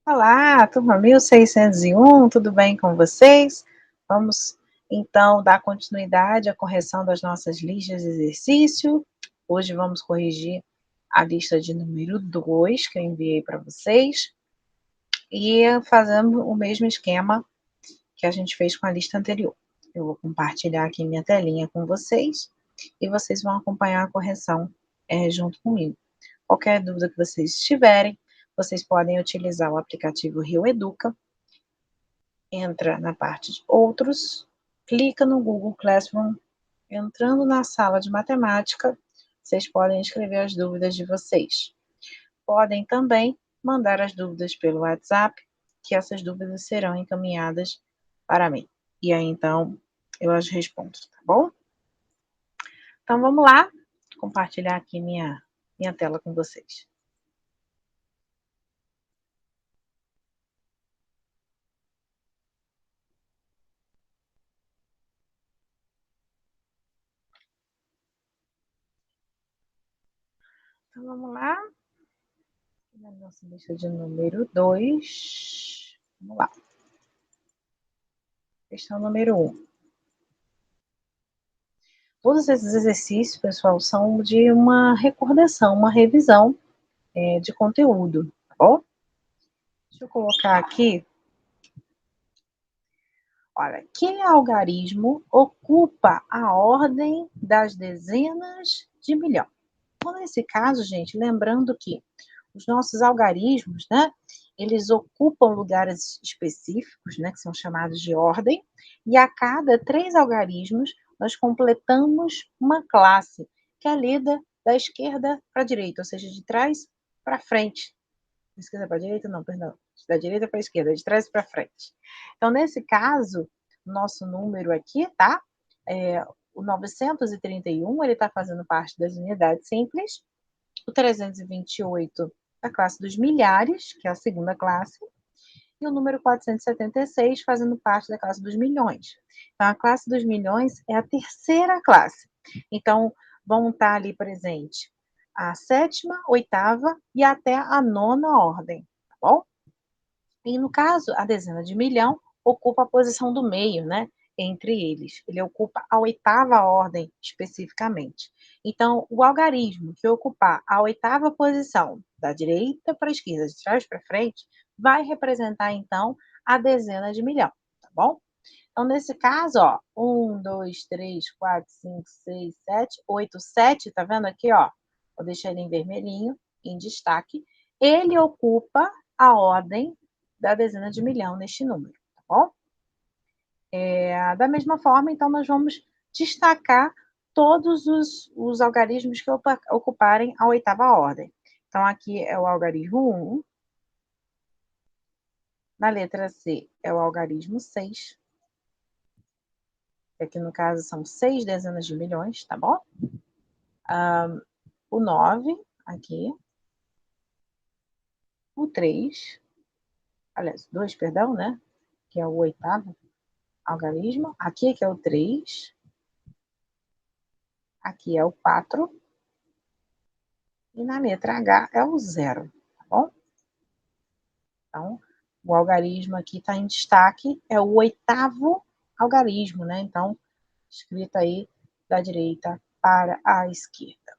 Olá, turma 1601, tudo bem com vocês? Vamos então dar continuidade à correção das nossas listas de exercício. Hoje vamos corrigir a lista de número 2 que eu enviei para vocês e fazendo o mesmo esquema que a gente fez com a lista anterior. Eu vou compartilhar aqui minha telinha com vocês e vocês vão acompanhar a correção junto comigo. Qualquer dúvida que vocês tiverem, vocês podem utilizar o aplicativo Rio Educa. Entra na parte de outros, clica no Google Classroom, entrando na sala de matemática, vocês podem escrever as dúvidas de vocês. Podem também mandar as dúvidas pelo WhatsApp, que essas dúvidas serão encaminhadas para mim. E aí, então, eu as respondo, tá bom? Então, vamos lá, compartilhar aqui minha tela com vocês. Então, vamos lá. Na nossa lista de número 2. Vamos lá. Questão número 1. Todos esses exercícios, pessoal, são de uma recordação, uma revisão de conteúdo, tá bom? Deixa eu colocar aqui. Olha, que algarismo ocupa a ordem das dezenas de milhão? Então, nesse caso, gente, lembrando que os nossos algarismos, né, eles ocupam lugares específicos, né, que são chamados de ordem, e a cada 3 algarismos, nós completamos uma classe, que é lida da esquerda para a direita, ou seja, de trás para frente. Da esquerda para a direita? Não, perdão. Da direita para a esquerda, de trás para frente. Então, nesse caso, nosso número aqui, tá? O 931, ele está fazendo parte das unidades simples, o 328 da classe dos milhares, que é a segunda classe, e o número 476 fazendo parte da classe dos milhões. Então, a classe dos milhões é a terceira classe. Então, vão estar ali presente a sétima, oitava e até a nona ordem, tá bom? E no caso, a dezena de milhão ocupa a posição do meio, né? Entre eles. Ele ocupa a oitava ordem, especificamente. Então, o algarismo que ocupar a oitava posição, da direita para a esquerda, de trás para frente, vai representar, então, a dezena de milhão, tá bom? Então, nesse caso, ó, 1, 2, 3, 4, 5, 6, 7, 8, 7, tá vendo aqui, ó? Vou deixar ele em vermelhinho, em destaque. Ele ocupa a ordem da dezena de milhão neste número, tá bom? Da mesma forma, então, nós vamos destacar todos os algarismos que ocuparem a oitava ordem. Então, aqui é o algarismo 1. Na letra C é o algarismo 6. Aqui no caso são 6 dezenas de milhões, tá bom? O 9, aqui. O 3, aliás, 2, perdão, né? Que é o oitavo algarismo. Aqui que é o 3. Aqui é o 4. E na letra H é o 0, tá bom? Então, o algarismo aqui está em destaque, é o oitavo algarismo, né? Então, escrito aí da direita para a esquerda.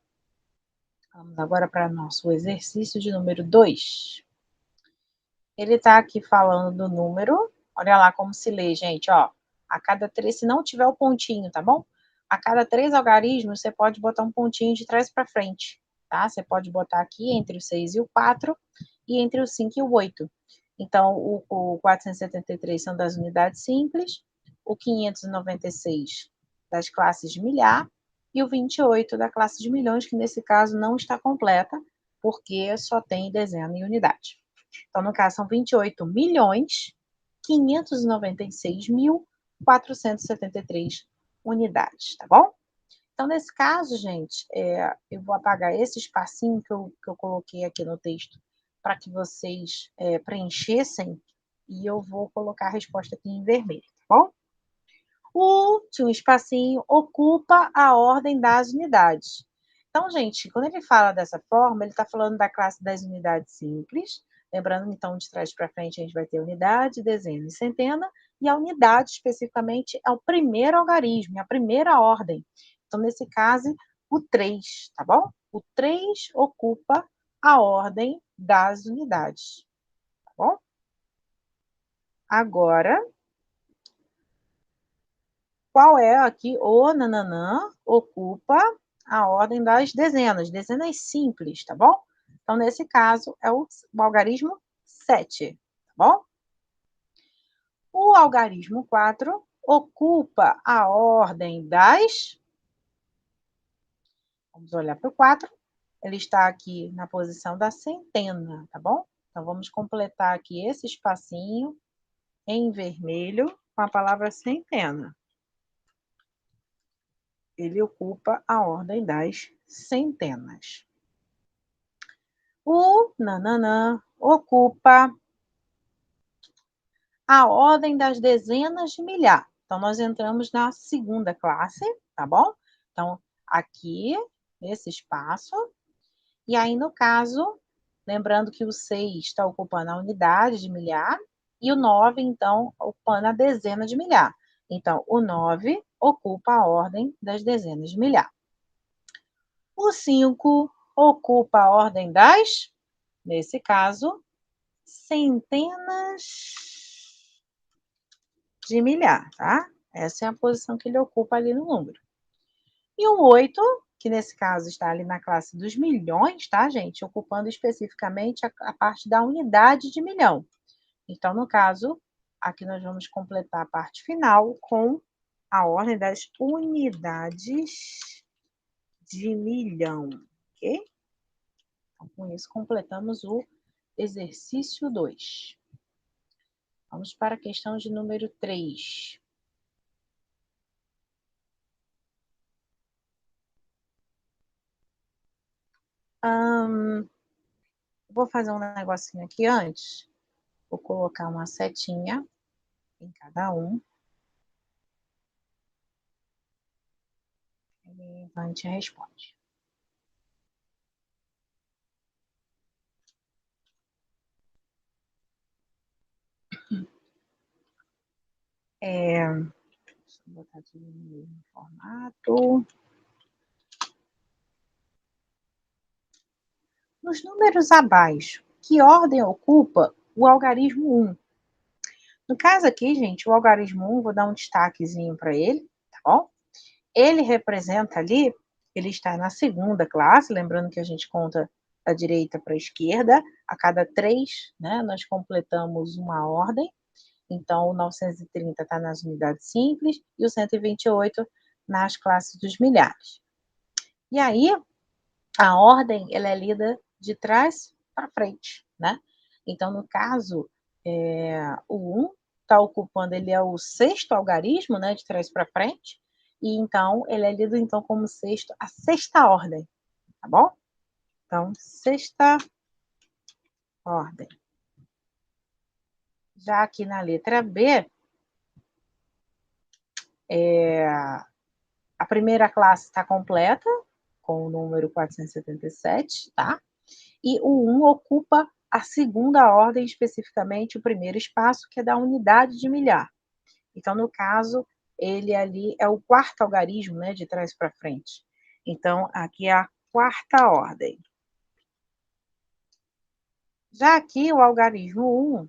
Vamos agora para nosso exercício de número 2. Ele está aqui falando do número, olha lá como se lê, gente, ó. A cada 3, se não tiver o pontinho, tá bom? A cada 3 algarismos, você pode botar um pontinho de trás para frente, tá? Você pode botar aqui entre o 6 e o 4 e entre o 5 e o 8. Então, o 473 são das unidades simples, o 596 das classes de milhar e o 28 da classe de milhões, que nesse caso não está completa, porque só tem dezena e unidade. Então, no caso, são 28.596.473 unidades, tá bom? Então, nesse caso, gente, eu vou apagar esse espacinho que eu coloquei aqui no texto para que vocês preenchessem e eu vou colocar a resposta aqui em vermelho, tá bom? O último espacinho ocupa a ordem das unidades. Então, gente, quando ele fala dessa forma, ele está falando da classe das unidades simples, Lembrando, então, de trás para frente, a gente vai ter unidade, dezena e centena, e a unidade, especificamente, é o primeiro algarismo, é a primeira ordem. Então, nesse caso, o 3, tá bom? O 3 ocupa a ordem das unidades, tá bom? Agora, qual é aqui? O nananã ocupa a ordem das dezenas simples, tá bom? Então, nesse caso, é o algarismo 7, tá bom? O algarismo 4 ocupa a ordem das... Vamos olhar para o 4. Ele está aqui na posição da centena, tá bom? Então, vamos completar aqui esse espacinho em vermelho com a palavra centena. Ele ocupa a ordem das centenas. O nananã ocupa a ordem das dezenas de milhar. Então, nós entramos na segunda classe, tá bom? Então, aqui, nesse espaço. E aí, no caso, lembrando que o 6 está ocupando a unidade de milhar e o 9, então, ocupando a dezena de milhar. Então, o 9 ocupa a ordem das dezenas de milhar. O 5 ocupa a ordem das, nesse caso, centenas de milhar, tá? Essa é a posição que ele ocupa ali no número. E o 8, que nesse caso está ali na classe dos milhões, tá, gente? Ocupando especificamente a parte da unidade de milhão. Então, no caso, aqui nós vamos completar a parte final com a ordem das unidades de milhão, ok? Então, com isso, completamos o exercício 2. Vamos para a questão de número 3. Vou fazer um negocinho aqui antes. Vou colocar uma setinha em cada um. E então a gente responde. Deixa eu botar tudo no mesmo formato. Nos números abaixo, que ordem ocupa o algarismo 1? No caso aqui, gente, o algarismo 1, vou dar um destaquezinho para ele, tá bom? Ele representa ali, ele está na segunda classe, lembrando que a gente conta da direita para a esquerda, a cada 3, né, nós completamos uma ordem. Então, o 930 está nas unidades simples e o 128 nas classes dos milhares. E aí, a ordem ela é lida de trás para frente, né? Então, no caso, o 1 está ocupando, ele é o sexto algarismo, né, de trás para frente, e então ele é lido então como sexto, a sexta ordem, tá bom? Então, sexta ordem. Já aqui na letra B, a primeira classe está completa, com o número 477, tá? E o 1 ocupa a segunda ordem, especificamente o primeiro espaço, que é da unidade de milhar. Então, no caso, ele ali é o quarto algarismo, né, de trás para frente. Então, aqui é a quarta ordem. Já aqui, o algarismo 1,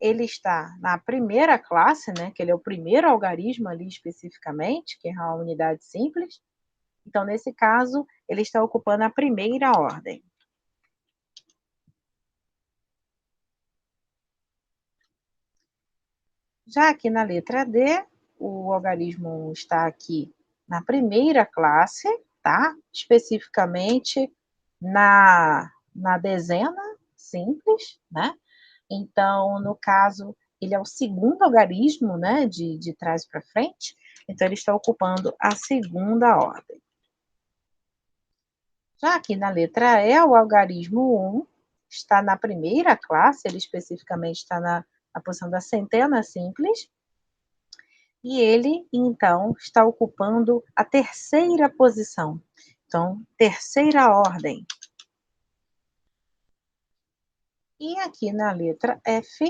ele está na primeira classe, né, que ele é o primeiro algarismo ali especificamente, que é a unidade simples. Então, nesse caso, ele está ocupando a primeira ordem. Já aqui na letra D, o algarismo está aqui na primeira classe, tá? Especificamente na dezena simples, né? Então, no caso, ele é o segundo algarismo, né, de trás para frente, então ele está ocupando a segunda ordem. Já aqui na letra E, o algarismo 1 está na primeira classe, ele especificamente está na posição da centena simples, e ele, então, está ocupando a terceira posição. Então, terceira ordem. E aqui na letra F,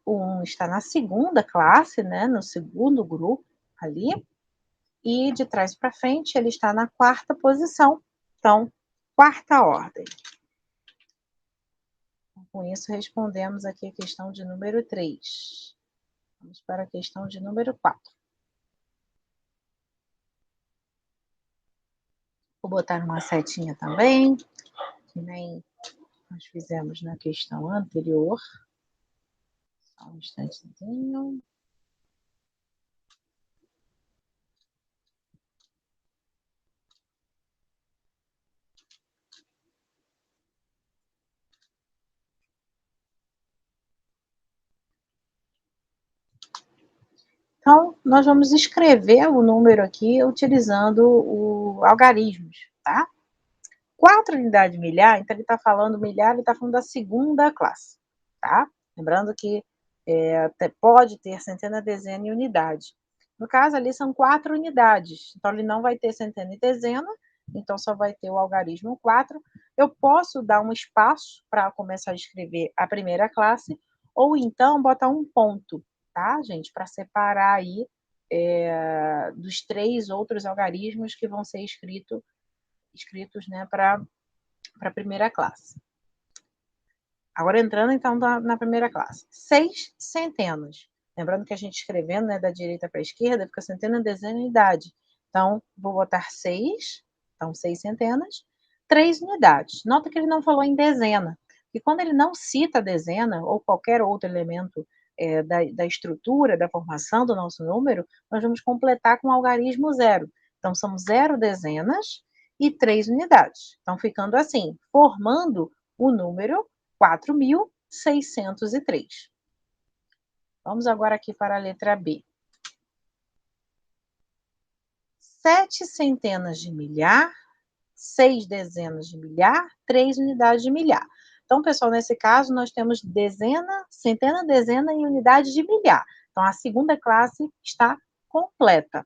o 1 está na segunda classe, né, no segundo grupo ali, e de trás para frente ele está na quarta posição. Então, quarta ordem. Com isso, respondemos aqui a questão de número 3. Vamos para a questão de número 4. Vou botar uma setinha também, que nem nós fizemos na questão anterior. Só um instantezinho. Então, nós vamos escrever o número aqui utilizando o algarismos, tá? 4 unidades de milhar, então ele está falando milhar, ele está falando da segunda classe, tá? Lembrando que pode ter centena, dezena e unidade. No caso ali são 4 unidades, então ele não vai ter centena e dezena, então só vai ter o algarismo 4. Eu posso dar um espaço para começar a escrever a primeira classe, ou então botar um ponto, tá, gente? Para separar aí dos 3 outros algarismos que vão ser escritos, né, para a primeira classe. Agora entrando então na primeira classe. 6 centenas. Lembrando que a gente escrevendo, né, da direita para a esquerda, fica centena, dezena e unidade. Então, vou botar 6, então 6 centenas, 3 unidades. Nota que ele não falou em dezena. E quando ele não cita a dezena ou qualquer outro elemento da estrutura, da formação do nosso número, nós vamos completar com o algarismo 0. Então, são 0 dezenas e 3 unidades. Então, ficando assim, formando o número 4.603. Vamos agora aqui para a letra B. 7 centenas de milhar, 6 dezenas de milhar, 3 unidades de milhar. Então, pessoal, nesse caso, nós temos dezena, centena, dezena e unidade de milhar. Então, a segunda classe está completa.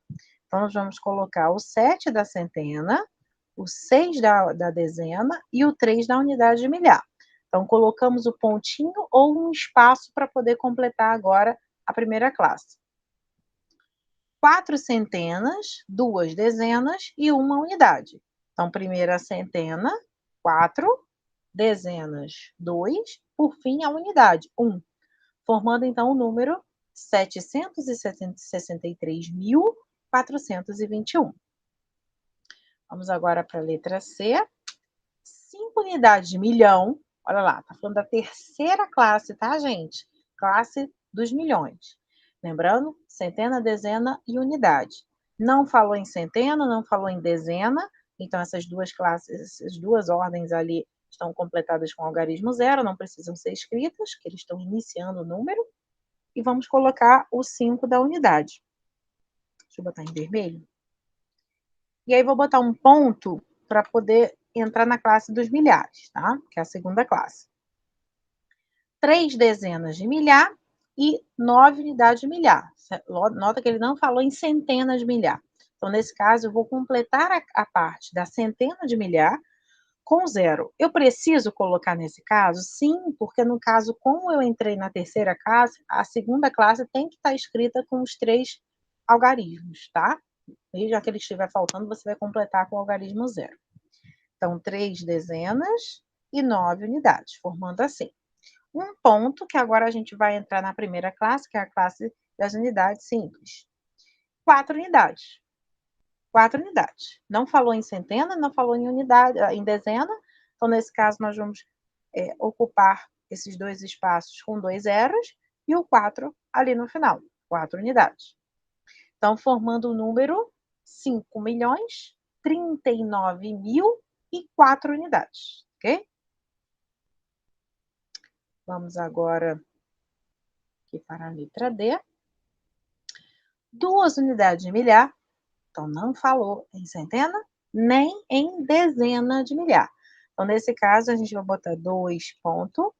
Então, nós vamos colocar o 7 da centena, o 6 da dezena e o 3 da unidade de milhar. Então, colocamos o pontinho ou um espaço para poder completar agora a primeira classe. 4 centenas, 2 dezenas e 1 unidade. Então, primeira centena, 4, dezenas, 2, por fim, a unidade, 1. Formando, então, o número 763.421. Vamos agora para a letra C. 5 unidades de milhão. Olha lá, tá falando da terceira classe, tá, gente? Classe dos milhões. Lembrando, centena, dezena e unidade. Não falou em centena, não falou em dezena. Então, essas duas classes, essas duas ordens ali estão completadas com algarismo 0, não precisam ser escritas, que eles estão iniciando o número. E vamos colocar o 5 da unidade. Deixa eu botar em vermelho. E aí, vou botar um ponto para poder entrar na classe dos milhares, tá? Que é a segunda classe. 3 dezenas de milhar e 9 unidades de milhar. Nota que ele não falou em centenas de milhar. Então, nesse caso, eu vou completar a parte da centena de milhar com 0. Eu preciso colocar nesse caso? Sim, porque no caso, como eu entrei na terceira classe, a segunda classe tem que estar escrita com os 3 algarismos, tá? E já que ele estiver faltando, você vai completar com o algarismo 0. Então, 3 dezenas e 9 unidades, formando assim. Um ponto, que agora a gente vai entrar na primeira classe, que é a classe das unidades simples. 4 unidades. 4 unidades. Não falou em centena, não falou em unidade, em dezena. Então, nesse caso, nós vamos ocupar esses 2 espaços com 2 zeros e o 4 ali no final. 4 unidades. Então, formando o número 5.039.004 unidades, ok? Vamos agora aqui para a letra D. 2 unidades de milhar, então não falou em centena, nem em dezena de milhar. Então, nesse caso, a gente vai botar 2 pontos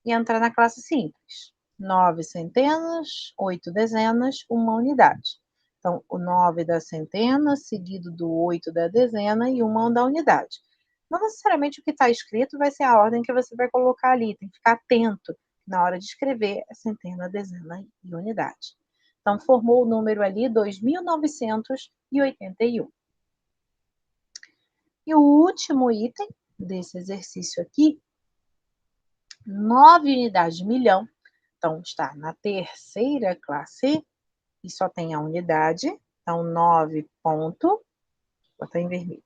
e entrar na classe simples. 9 centenas, 8 dezenas, 1 unidade. Então, o 9 da centena, seguido do 8 da dezena e 1 da unidade. Não necessariamente o que está escrito vai ser a ordem que você vai colocar ali, tem que ficar atento na hora de escrever a centena, dezena e unidade. Então, formou o número ali 2.981. E o último item desse exercício aqui, 9 unidades de milhão. Então, está na terceira classe e só tem a unidade. Então, 9 ponto, vou botar em vermelho.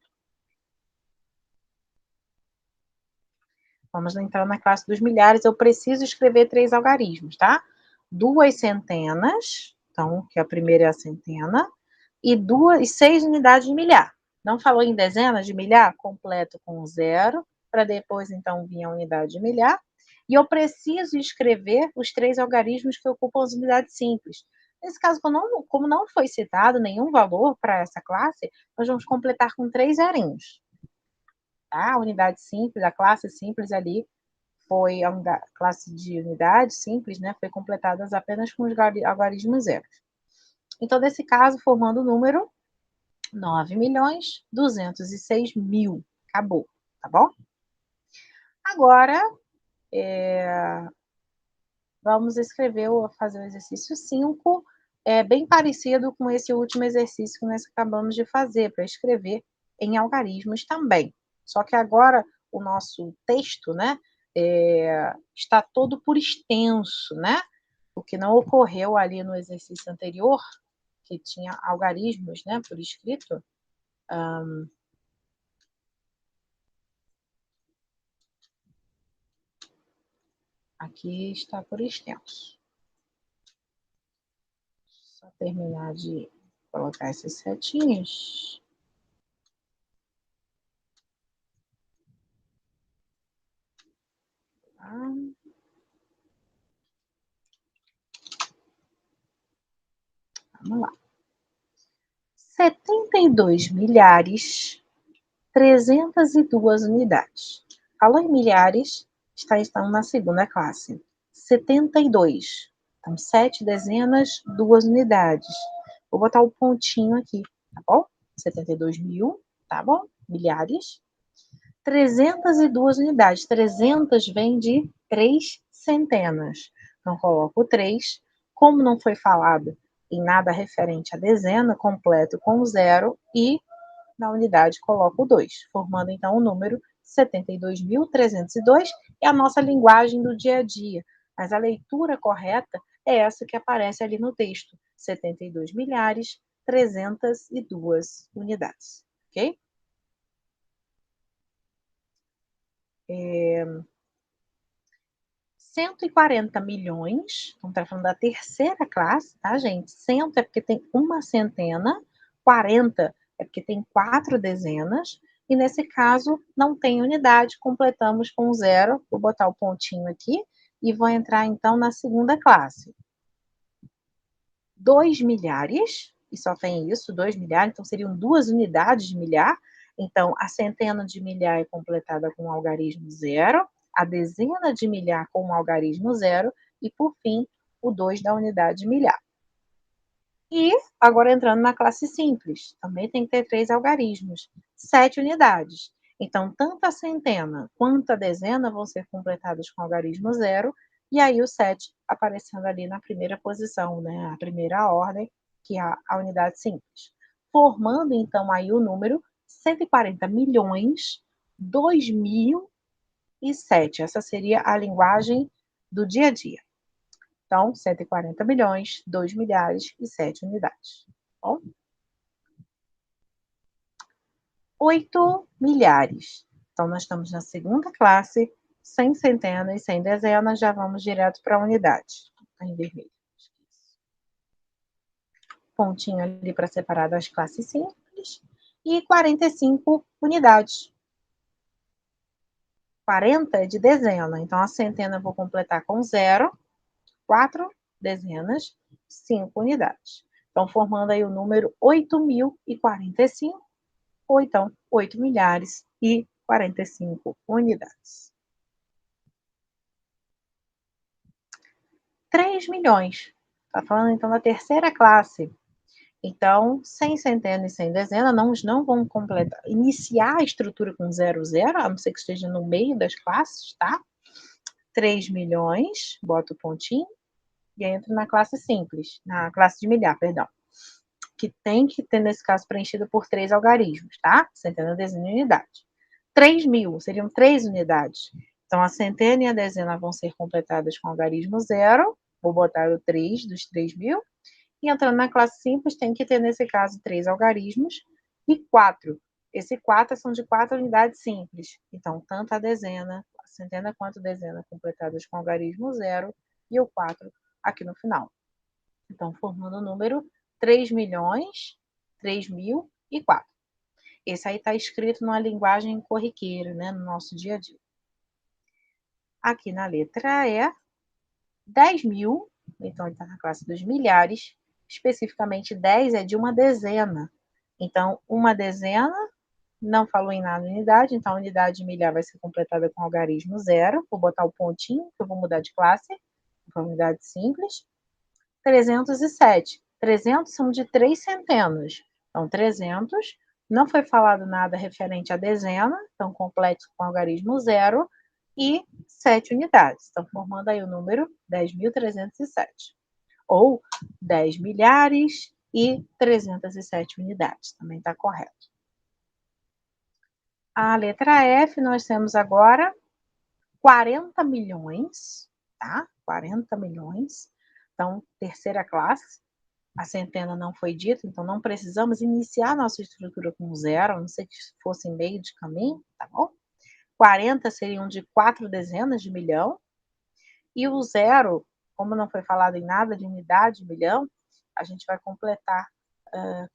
Vamos entrar na classe dos milhares. Eu preciso escrever 3 algarismos, tá? 2 centenas, então, que a primeira é a centena, e 6 unidades de milhar. Não falou em dezenas de milhar? Completo com 0, para depois, então, vir a unidade de milhar. E eu preciso escrever os 3 algarismos que ocupam as unidades simples. Nesse caso, como não foi citado nenhum valor para essa classe, nós vamos completar com 3 zerinhos. Tá? A unidade simples, a classe simples ali, foi a classe de unidade simples, né? Foi completadas apenas com os algarismos zeros. Então, nesse caso, formando o número 9.206.000. Acabou, tá bom? Agora, vamos escrever ou fazer o exercício 5, bem parecido com esse último exercício que nós acabamos de fazer, para escrever em algarismos também. Só que agora o nosso texto, né, está todo por extenso, né? O que não ocorreu ali no exercício anterior, que tinha algarismos, né, por escrito. Aqui está por extenso. Só terminar de colocar essas setinhas. Tá? Vamos lá. 72.302 unidades. Falou em milhares, estão na segunda classe. 72. Então, 7 dezenas, 2 unidades. Vou botar o pontinho aqui, tá bom? 72.000, tá bom? Milhares. 302 unidades. 300 vem de 3 centenas. Então, coloco 3. Como não foi falado em nada referente à dezena, completo com 0 e na unidade coloco 2, formando então o número 72.302, é a nossa linguagem do dia a dia, mas a leitura correta é essa que aparece ali no texto, 72.302 unidades, ok? 140 milhões, estamos falando da terceira classe, tá, gente? 100 é porque tem uma centena, 40 é porque tem 4 dezenas, e nesse caso não tem unidade, completamos com 0, vou botar o pontinho aqui, e vou entrar então na segunda classe. 2 milhares, e só tem isso, 2 milhares, então seriam 2 unidades de milhar, então a centena de milhar é completada com o algarismo 0, a dezena de milhar com o algarismo 0, e por fim, o 2 da unidade de milhar. E agora entrando na classe simples, também tem que ter 3 algarismos, 7 unidades. Então, tanto a centena quanto a dezena vão ser completadas com o algarismo 0, e aí o 7 aparecendo ali na primeira posição, né? A primeira ordem, que é a unidade simples. Formando, então, aí o número 140 milhões, 2.007. Essa seria a linguagem do dia a dia. Então, 140 milhões, 2 milhares e 7 unidades. Bom? 8 milhares. Então, nós estamos na segunda classe, sem centenas, sem dezenas, já vamos direto para a unidade. Está em vermelho. Pontinho ali para separar das classes simples. E 45 unidades. 40 é de dezena, então a centena eu vou completar com 0, 4 dezenas, 5 unidades. Então, formando aí o número 8.045, ou então 8 milhares e 45 unidades. 3 milhões. Está falando então da terceira classe. Então, sem centena e sem dezena, não vão completar, iniciar a estrutura com 0, 0, a não ser que esteja no meio das classes, tá? 3 milhões, bota o pontinho, e entra na classe simples, na classe de milhar, perdão. Que tem que ter, nesse caso, preenchido por 3 algarismos, tá? Centena, dezena e unidade. 3 mil, seriam 3 unidades. Então, a centena e a dezena vão ser completadas com algarismo 0, vou botar o 3 dos 3 mil, e entrando na classe simples, tem que ter, nesse caso, 3 algarismos e 4. Esse 4 são de 4 unidades simples. Então, tanto a dezena, a centena quanto a dezena completadas com algarismo 0 e o 4 aqui no final. Então, formando o número 3 milhões, 3 mil e 4. Esse aí está escrito numa linguagem corriqueira, né, no nosso dia a dia. Aqui na letra E, 10 mil, então ele está na classe dos milhares, especificamente 10 é de uma dezena. Então, uma dezena não falou em nada unidade, então a unidade de milhar vai ser completada com algarismo 0. Vou botar o pontinho, que eu vou mudar de classe, para unidade simples. 307. 300 são de 3 centenas. Então, 300, não foi falado nada referente à dezena, então complexo com algarismo 0, e 7 unidades. Então, formando aí o número 10.307. Ou 10 milhares e 307 unidades. Também está correto. A letra F, nós temos agora 40 milhões, tá? 40 milhões. Então, terceira classe. A centena não foi dita, então não precisamos iniciar nossa estrutura com 0, a não ser que fosse em meio de caminho, tá bom? 40 seriam de 4 dezenas de milhão. E o 0, como não foi falado em nada de unidade de milhão, a gente vai completar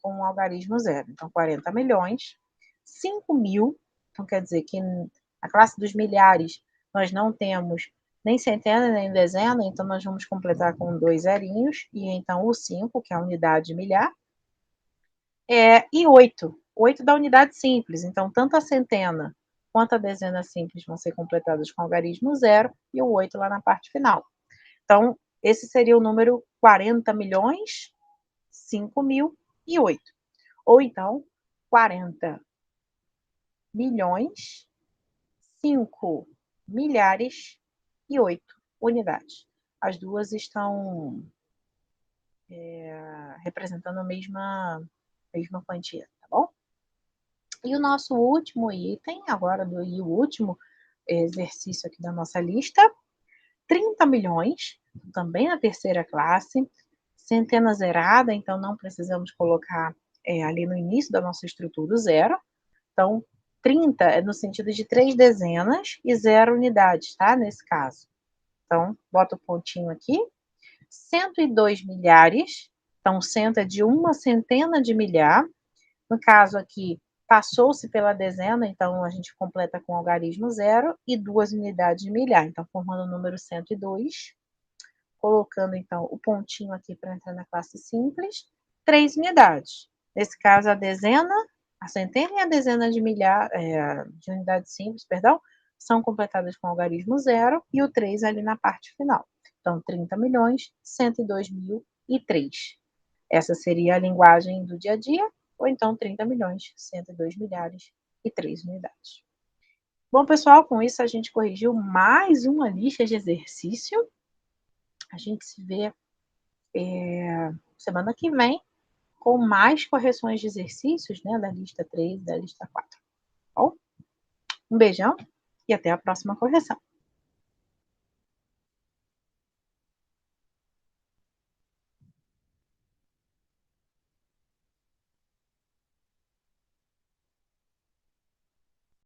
com o algarismo 0. Então, 40 milhões. 5 mil, então quer dizer que na classe dos milhares nós não temos nem centena nem dezena, então nós vamos completar com 2 zerinhos, e então o 5, que é a unidade de milhar, e 8. 8 da unidade simples, então tanto a centena quanto a dezena simples vão ser completadas com algarismo 0, e o 8 lá na parte final. Então, esse seria o número 40 milhões, 5 mil e 8. Ou então, 40 milhões, 5 milhares e 8 unidades. As duas estão representando a mesma quantia, tá bom? E o nosso último item, agora e o último exercício aqui da nossa lista, 30 milhões, também na terceira classe, centena zerada, então não precisamos colocar ali no início da nossa estrutura o 0. Então, 30 é no sentido de 3 dezenas e 0 unidades, tá? Nesse caso. Então, bota o pontinho aqui. 102 milhares, então 100 é de uma centena de milhar. No caso aqui, passou-se pela dezena, então a gente completa com algarismo 0 e 2 unidades de milhar. Então, formando o número 102, colocando então o pontinho aqui para entrar na classe simples, 3 unidades. Nesse caso, a dezena, a centena e a dezena de milhar, de unidade simples, perdão, são completadas com algarismo 0 e o 3 ali na parte final. Então, 30 milhões, 102 mil e 3. Essa seria a linguagem do dia a dia, ou então 30 milhões, 102 milhares e 3 unidades. Bom, pessoal, com isso a gente corrigiu mais uma lista de exercício. A gente se vê semana que vem com mais correções de exercícios, né, da lista 3 e da lista 4. Bom, um beijão e até a próxima correção.